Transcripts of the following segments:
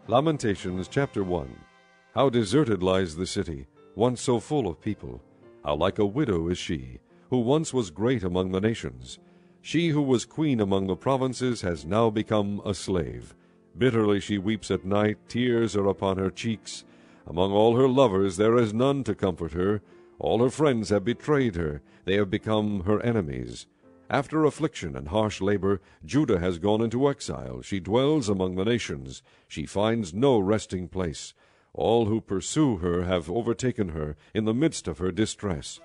Lamentations chapter 1. How deserted lies the city, once so full of people! How like a widow is she, who once was great among the nations! She who was queen among the provinces has now become a slave. Bitterly she weeps at night, tears are upon her cheeks. Among all her lovers there is none to comfort her. All her friends have betrayed her, they have become her enemies. After affliction and harsh labor, Judah has gone into exile. She dwells among the nations. She finds no resting place. All who pursue her have overtaken her in the midst of her distress.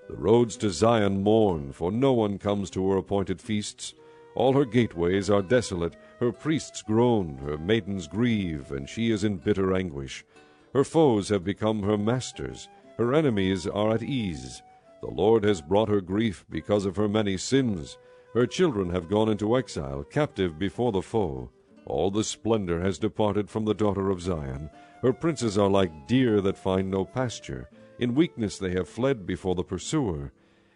The roads to Zion mourn, for no one comes to her appointed feasts. All her gateways are desolate. Her priests groan, her maidens grieve, and she is in bitter anguish. Her foes have become her masters. Her enemies are at ease. The Lord has brought her grief because of her many sins. Her children have gone into exile, captive before the foe. All the splendor has departed from the daughter of Zion. Her princes are like deer that find no pasture. In weakness they have fled before the pursuer.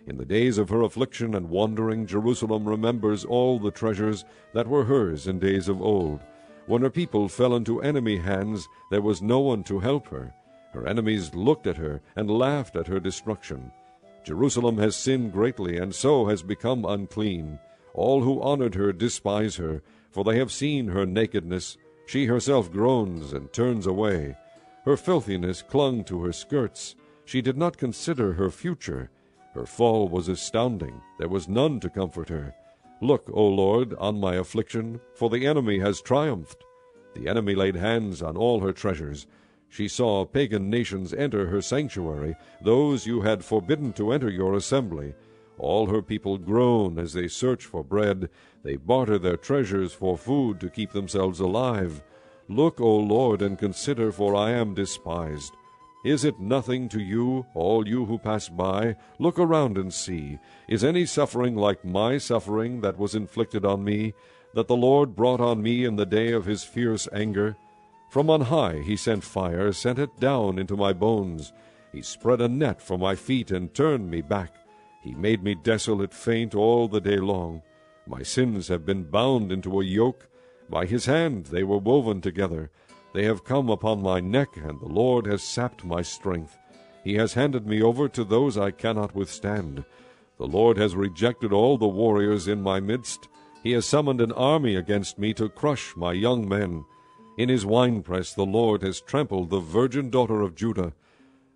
In the days of her affliction and wandering, Jerusalem remembers all the treasures that were hers in days of old. When her people fell into enemy hands, there was no one to help her. Her enemies looked at her and laughed at her destruction. Jerusalem has sinned greatly, and so has become unclean. All who honored her despise her, for they have seen her nakedness. She herself groans and turns away. Her filthiness clung to her skirts. She did not consider her future. Her fall was astounding. There was none to comfort her. Look, O Lord, on my affliction, for the enemy has triumphed. The enemy laid hands on all her treasures. She saw pagan nations enter her sanctuary, those you had forbidden to enter your assembly. All her people groan as they search for bread. They barter their treasures for food to keep themselves alive. Look, O Lord, and consider, for I am despised. Is it nothing to you, all you who pass by? Look around and see. Is any suffering like my suffering that was inflicted on me, that the Lord brought on me in the day of his fierce anger? From on high he sent fire, sent it down into my bones. He spread a net for my feet and turned me back. He made me desolate, faint all the day long. My sins have been bound into a yoke. By his hand they were woven together. They have come upon my neck, and the Lord has sapped my strength. He has handed me over to those I cannot withstand. The Lord has rejected all the warriors in my midst. He has summoned an army against me to crush my young men. In his winepress the Lord has trampled the virgin daughter of Judah.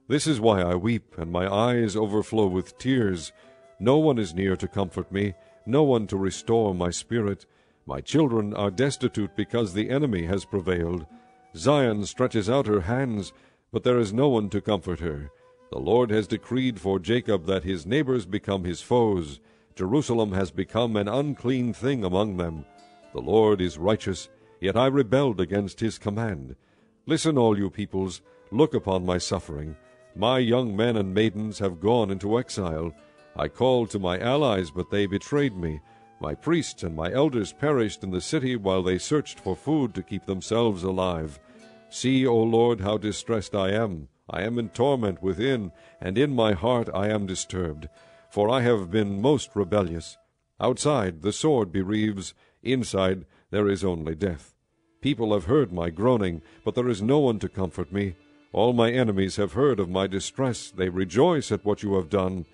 This is why I weep, and my eyes overflow with tears. No one is near to comfort me, no one to restore my spirit. My children are destitute because the enemy has prevailed. Zion stretches out her hands, but there is no one to comfort her. The Lord has decreed for Jacob that his neighbors become his foes. Jerusalem has become an unclean thing among them. The Lord is righteous, yet I rebelled against his command. Listen, all you peoples, look upon my suffering. My young men and maidens have gone into exile. I called to my allies, but they betrayed me. My priests and my elders perished in the city while they searched for food to keep themselves alive. See, O Lord, how distressed I am. I am in torment within, and in my heart I am disturbed. For I have been most rebellious. Outside the sword bereaves, inside there is only death. People have heard my groaning, but there is no one to comfort me. All my enemies have heard of my distress. They rejoice at what you have done.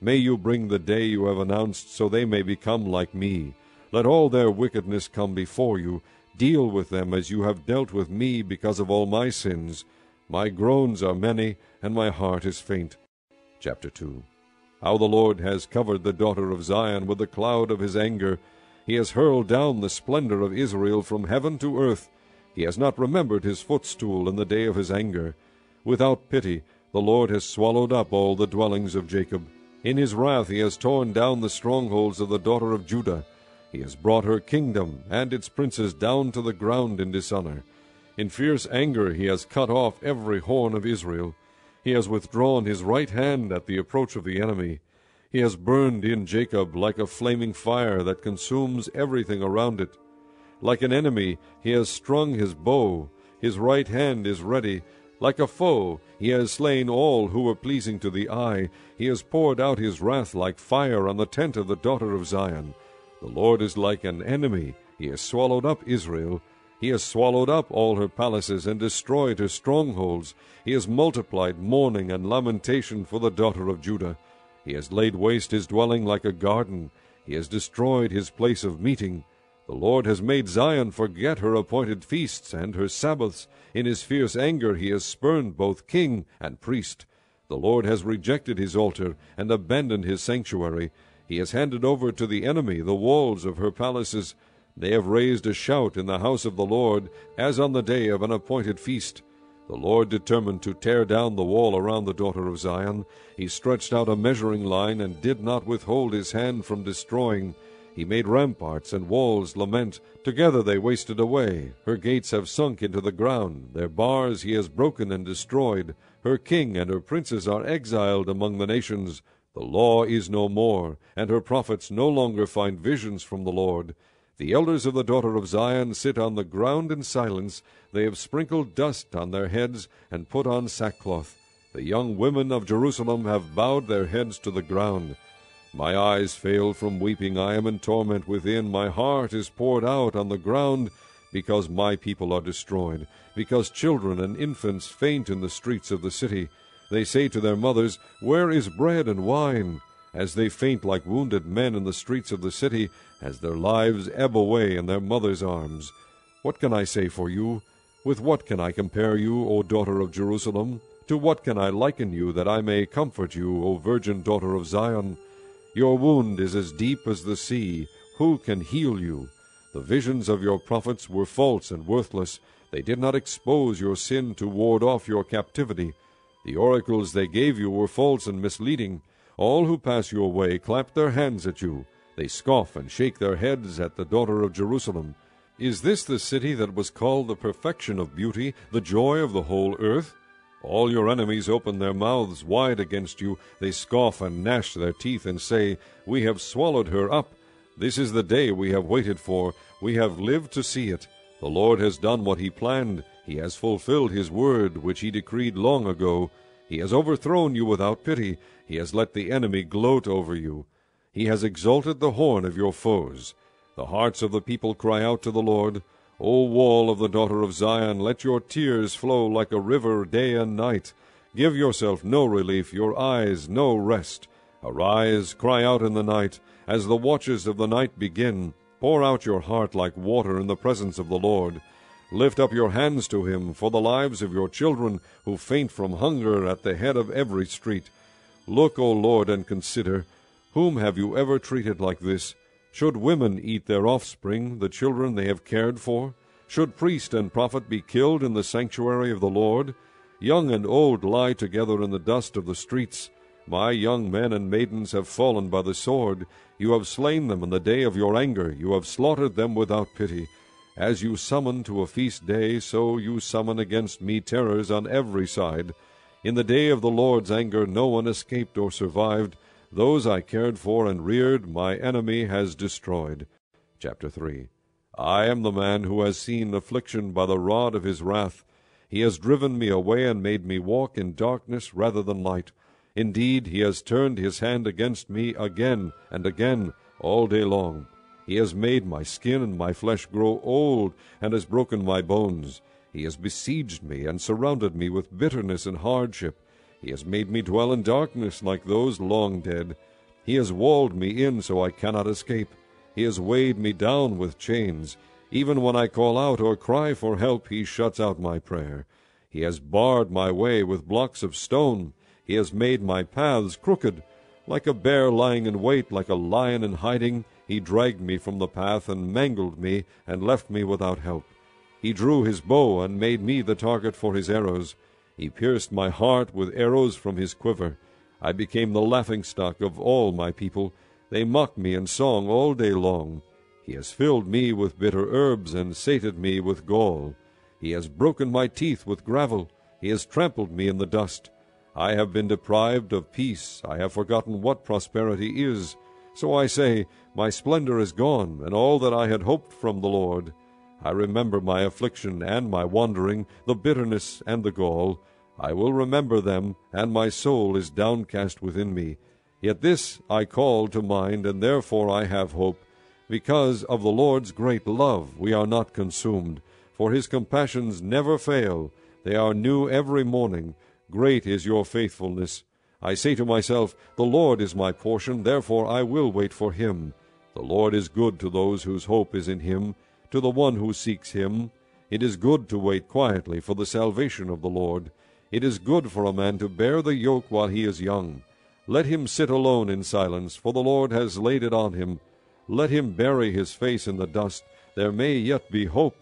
May you bring the day you have announced, so they may become like me. Let all their wickedness come before you. Deal with them as you have dealt with me because of all my sins. My groans are many, and my heart is faint. Chapter 2. How the Lord has covered the daughter of Zion with the cloud of his anger. He has hurled down the splendor of Israel from heaven to earth. He has not remembered his footstool in the day of his anger. Without pity, the Lord has swallowed up all the dwellings of Jacob. In his wrath he has torn down the strongholds of the daughter of Judah. He has brought her kingdom and its princes down to the ground in dishonor. In fierce anger he has cut off every horn of Israel. He has withdrawn his right hand at the approach of the enemy. He has burned in Jacob like a flaming fire that consumes everything around it. Like an enemy he has strung his bow. His right hand is ready. Like a foe, he has slain all who were pleasing to the eye. He has poured out his wrath like fire on the tent of the daughter of Zion. The Lord is like an enemy. He has swallowed up Israel. He has swallowed up all her palaces and destroyed her strongholds. He has multiplied mourning and lamentation for the daughter of Judah. He has laid waste his dwelling like a garden. He has destroyed his place of meeting. The Lord has made Zion forget her appointed feasts and her Sabbaths. In his fierce anger he has spurned both king and priest. The Lord has rejected his altar and abandoned his sanctuary. He has handed over to the enemy the walls of her palaces. They have raised a shout in the house of the Lord, as on the day of an appointed feast. The Lord determined to tear down the wall around the daughter of Zion. He stretched out a measuring line, and did not withhold his hand from destroying. He made ramparts and walls lament. Together they wasted away. Her gates have sunk into the ground. Their bars he has broken and destroyed. Her king and her princes are exiled among the nations. The law is no more, and her prophets no longer find visions from the Lord. The elders of the daughter of Zion sit on the ground in silence. They have sprinkled dust on their heads and put on sackcloth. The young women of Jerusalem have bowed their heads to the ground. My eyes fail from weeping. I am in torment within. My heart is poured out on the ground, because my people are destroyed, because children and infants faint in the streets of the city. They say to their mothers, "Where is bread and wine?" As they faint like wounded men in the streets of the city, as their lives ebb away in their mothers' arms. What can I say for you? With what can I compare you, O daughter of Jerusalem? To what can I liken you, that I may comfort you, O virgin daughter of Zion? Your wound is as deep as the sea. Who can heal you? The visions of your prophets were false and worthless. They did not expose your sin to ward off your captivity. The oracles they gave you were false and misleading. All who pass your way clap their hands at you. They scoff and shake their heads at the daughter of Jerusalem. Is this the city that was called the perfection of beauty, the joy of the whole earth? All your enemies open their mouths wide against you. They scoff and gnash their teeth and say, "We have swallowed her up. This is the day we have waited for. We have lived to see it. The Lord has done what he planned. He has fulfilled his word, which he decreed long ago. He has overthrown you without pity. He has let the enemy gloat over you. He has exalted the horn of your foes. The hearts of the people cry out to the Lord. O wall of the daughter of Zion, let your tears flow like a river day and night. Give yourself no relief, your eyes no rest. Arise, cry out in the night, as the watches of the night begin. Pour out your heart like water in the presence of the Lord. Lift up your hands to him for the lives of your children, who faint from hunger at the head of every street. Look, O Lord, and consider, whom have you ever treated like this? Should women eat their offspring, the children they have cared for? Should priest and prophet be killed in the sanctuary of the Lord? Young and old lie together in the dust of the streets. My young men and maidens have fallen by the sword. You have slain them in the day of your anger. You have slaughtered them without pity. As you summon to a feast day, so you summon against me terrors on every side. In the day of the Lord's anger no one escaped or survived. Those I cared for and reared, my enemy has destroyed. Chapter 3. I am the man who has seen affliction by the rod of his wrath. He has driven me away and made me walk in darkness rather than light. Indeed, he has turned his hand against me again and again all day long. He has made my skin and my flesh grow old, and has broken my bones. He has besieged me and surrounded me with bitterness and hardship. He has made me dwell in darkness like those long dead. He has walled me in so I cannot escape. He has weighed me down with chains. Even when I call out or cry for help, he shuts out my prayer. He has barred my way with blocks of stone. He has made my paths crooked. Like a bear lying in wait, like a lion in hiding, he dragged me from the path and mangled me and left me without help. He drew his bow and made me the target for his arrows. He pierced my heart with arrows from his quiver. I became the laughingstock of all my people. They mocked me in song all day long. He has filled me with bitter herbs and sated me with gall. He has broken my teeth with gravel. He has trampled me in the dust. I have been deprived of peace. I have forgotten what prosperity is. So I say, my splendor is gone, and all that I had hoped from the Lord. I remember my affliction and my wandering, the bitterness and the gall. I will remember them, and my soul is downcast within me. Yet this I call to mind, and therefore I have hope. Because of the Lord's great love we are not consumed, For his compassions never fail. They are new every morning. Great is your faithfulness. I say to myself, the Lord is my portion, therefore I will wait for him. The Lord is good to those whose hope is in him, to the one who seeks him. It is good to wait quietly for the salvation of the Lord. It is good for a man to bear the yoke while he is young. Let him sit alone in silence, for the Lord has laid it on him. Let him bury his face in the dust. There may yet be hope.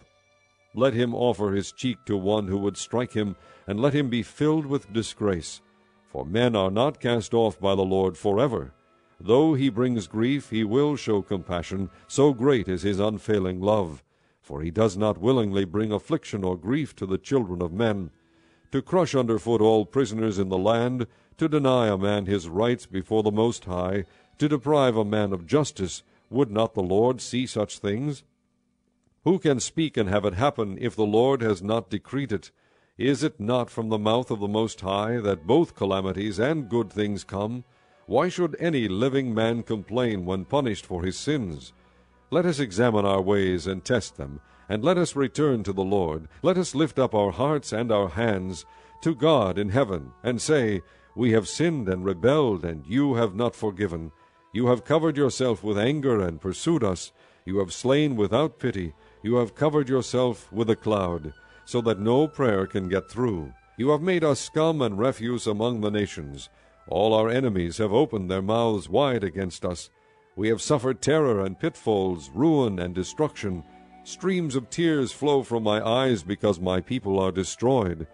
Let him offer his cheek to one who would strike him, and let him be filled with disgrace. For men are not cast off by the Lord forever. Though he brings grief, he will show compassion, so great is his unfailing love. For he does not willingly bring affliction or grief to the children of men. To crush under foot all prisoners in the land, to deny a man his rights before the Most High, to deprive a man of justice, would not the Lord see such things? Who can speak and have it happen if the Lord has not decreed it? Is it not from the mouth of the Most High that both calamities and good things come? Why should any living man complain when punished for his sins? Let us examine our ways and test them, and let us return to the Lord. Let us lift up our hearts and our hands to God in heaven, and say, We have sinned and rebelled, and you have not forgiven. You have covered yourself with anger and pursued us. You have slain without pity. You have covered yourself with a cloud, so that no prayer can get through. You have made us scum and refuse among the nations. All our enemies have opened their mouths wide against us. We have suffered terror and pitfalls, ruin and destruction. Streams of tears flow from my eyes because my people are destroyed.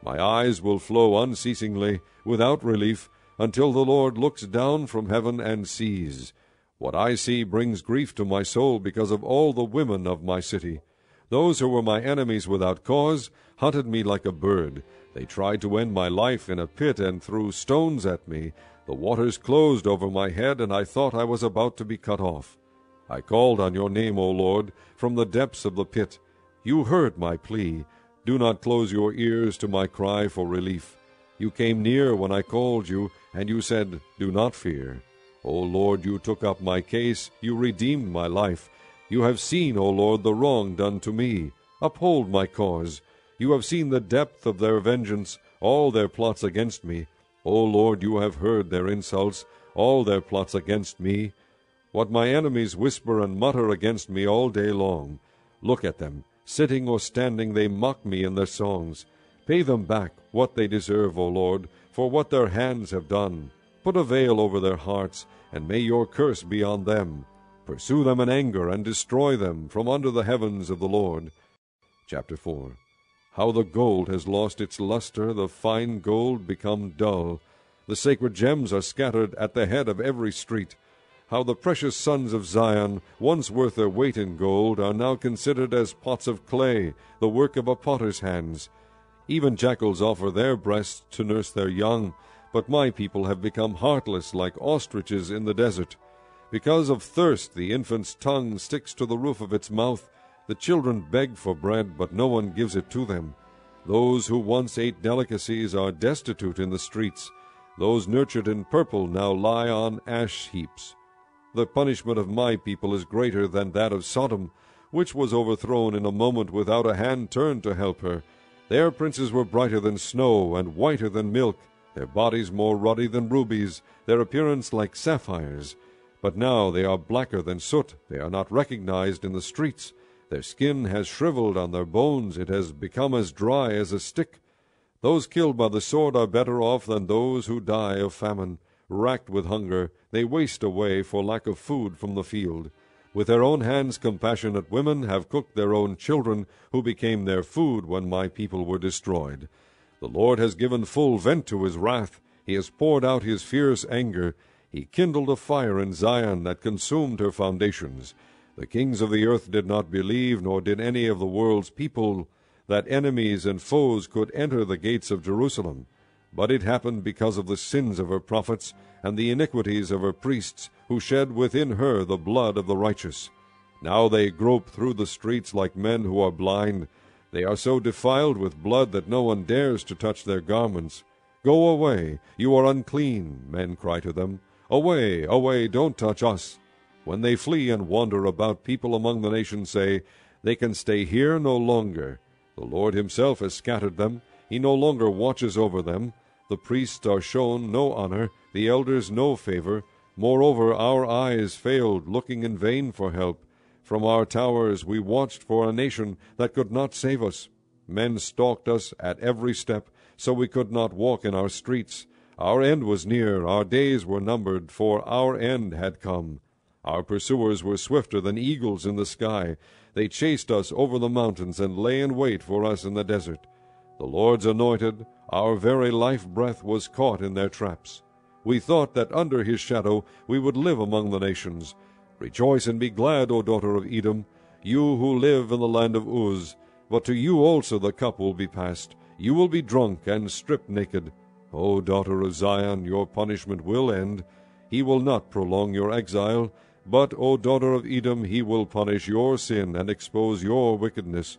My eyes will flow unceasingly, without relief, until the Lord looks down from heaven and sees. What I see brings grief to my soul because of all the women of my city. Those who were my enemies without cause hunted me like a bird. They tried to end my life in a pit and threw stones at me. The waters closed over my head, and I thought I was about to be cut off. I called on your name, O Lord, from the depths of the pit. You heard my plea. Do not close your ears to my cry for relief. You came near when I called you, and you said, Do not fear. O Lord, you took up my case. You redeemed my life. You have seen, O Lord, the wrong done to me. Uphold my cause. You have seen the depth of their vengeance, all their plots against me. O Lord, you have heard their insults, all their plots against me. What my enemies whisper and mutter against me all day long. Look at them. Sitting or standing, they mock me in their songs. Pay them back what they deserve, O Lord, for what their hands have done. Put a veil over their hearts, and may your curse be on them. Pursue them in anger, and destroy them from under the heavens of the Lord. Chapter 4. How the gold has lost its luster, the fine gold become dull. The sacred gems are scattered at the head of every street. How the precious sons of Zion, once worth their weight in gold, are now considered as pots of clay, the work of a potter's hands. Even jackals offer their breasts to nurse their young, but my people have become heartless like ostriches in the desert. Because of thirst the infant's tongue sticks to the roof of its mouth. The children beg for bread, but no one gives it to them. Those who once ate delicacies are destitute in the streets. Those nurtured in purple now lie on ash heaps. The punishment of my people is greater than that of Sodom, which was overthrown in a moment without a hand turned to help her. Their princes were brighter than snow and whiter than milk, their bodies more ruddy than rubies, their appearance like sapphires. But now they are blacker than soot, they are not recognized in the streets. Their skin has shriveled on their bones, it has become as dry as a stick. Those killed by the sword are better off than those who die of famine. Racked with hunger, they waste away for lack of food from the field. With their own hands compassionate women have cooked their own children, who became their food when my people were destroyed. The Lord has given full vent to his wrath. He has poured out his fierce anger. He kindled a fire in Zion that consumed her foundations. The kings of the earth did not believe, nor did any of the world's people, that enemies and foes could enter the gates of Jerusalem. But it happened because of the sins of her prophets and the iniquities of her priests, who shed within her the blood of the righteous. Now they grope through the streets like men who are blind. They are so defiled with blood that no one dares to touch their garments. Go away, you are unclean, men cry to them. Away, away, don't touch us. When they flee and wander about, people among the nations say, They can stay here no longer. The Lord himself has scattered them. He no longer watches over them. The priests are shown no honor, the elders no favor. Moreover, our eyes failed, looking in vain for help. From our towers we watched for a nation that could not save us. Men stalked us at every step, so we could not walk in our streets. Our end was near, our days were numbered, for our end had come. Our pursuers were swifter than eagles in the sky. They chased us over the mountains and lay in wait for us in the desert. The Lord's anointed, our very life-breath was caught in their traps. We thought that under his shadow we would live among the nations. Rejoice and be glad, O daughter of Edom, you who live in the land of Uz. But to you also the cup will be passed. You will be drunk and stripped naked. O daughter of Zion, your punishment will end. He will not prolong your exile. But, O daughter of Edom, he will punish your sin and expose your wickedness.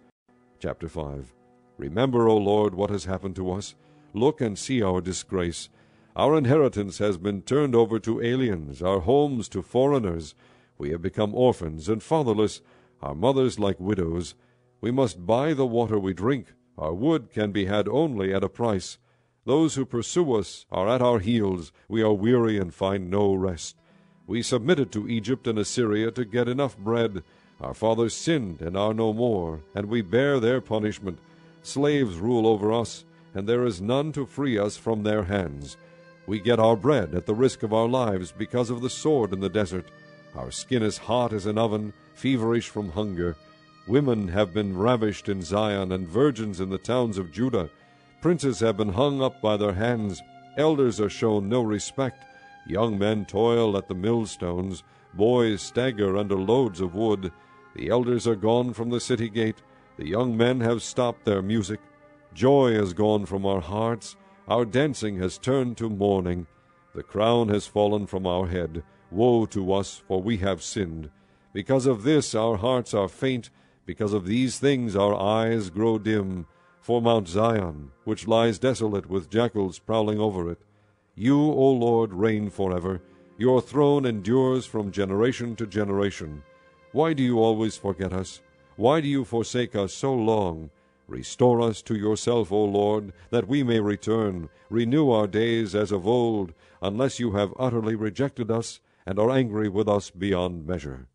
Chapter 5. Remember, O Lord, what has happened to us. Look and see our disgrace. Our inheritance has been turned over to aliens, our homes to foreigners. We have become orphans and fatherless, our mothers like widows. We must buy the water we drink. Our wood can be had only at a price. Those who pursue us are at our heels. We are weary and find no rest. We submitted to Egypt and Assyria to get enough bread. Our fathers sinned and are no more, and we bear their punishment. Slaves rule over us, and there is none to free us from their hands. We get our bread at the risk of our lives because of the sword in the desert. Our skin is hot as an oven, feverish from hunger. Women have been ravished in Zion, and virgins in the towns of Judah. Princes have been hung up by their hands. Elders are shown no respect. Young men toil at the millstones. Boys stagger under loads of wood. The elders are gone from the city gate. The young men have stopped their music. Joy is gone from our hearts. Our dancing has turned to mourning. The crown has fallen from our head. Woe to us, for we have sinned. Because of this our hearts are faint. Because of these things our eyes grow dim. For Mount Zion, which lies desolate with jackals prowling over it. You, O Lord, reign forever. Your throne endures from generation to generation. Why do you always forget us? Why do you forsake us so long? Restore us to yourself, O Lord, that we may return. Renew our days as of old, unless you have utterly rejected us and are angry with us beyond measure.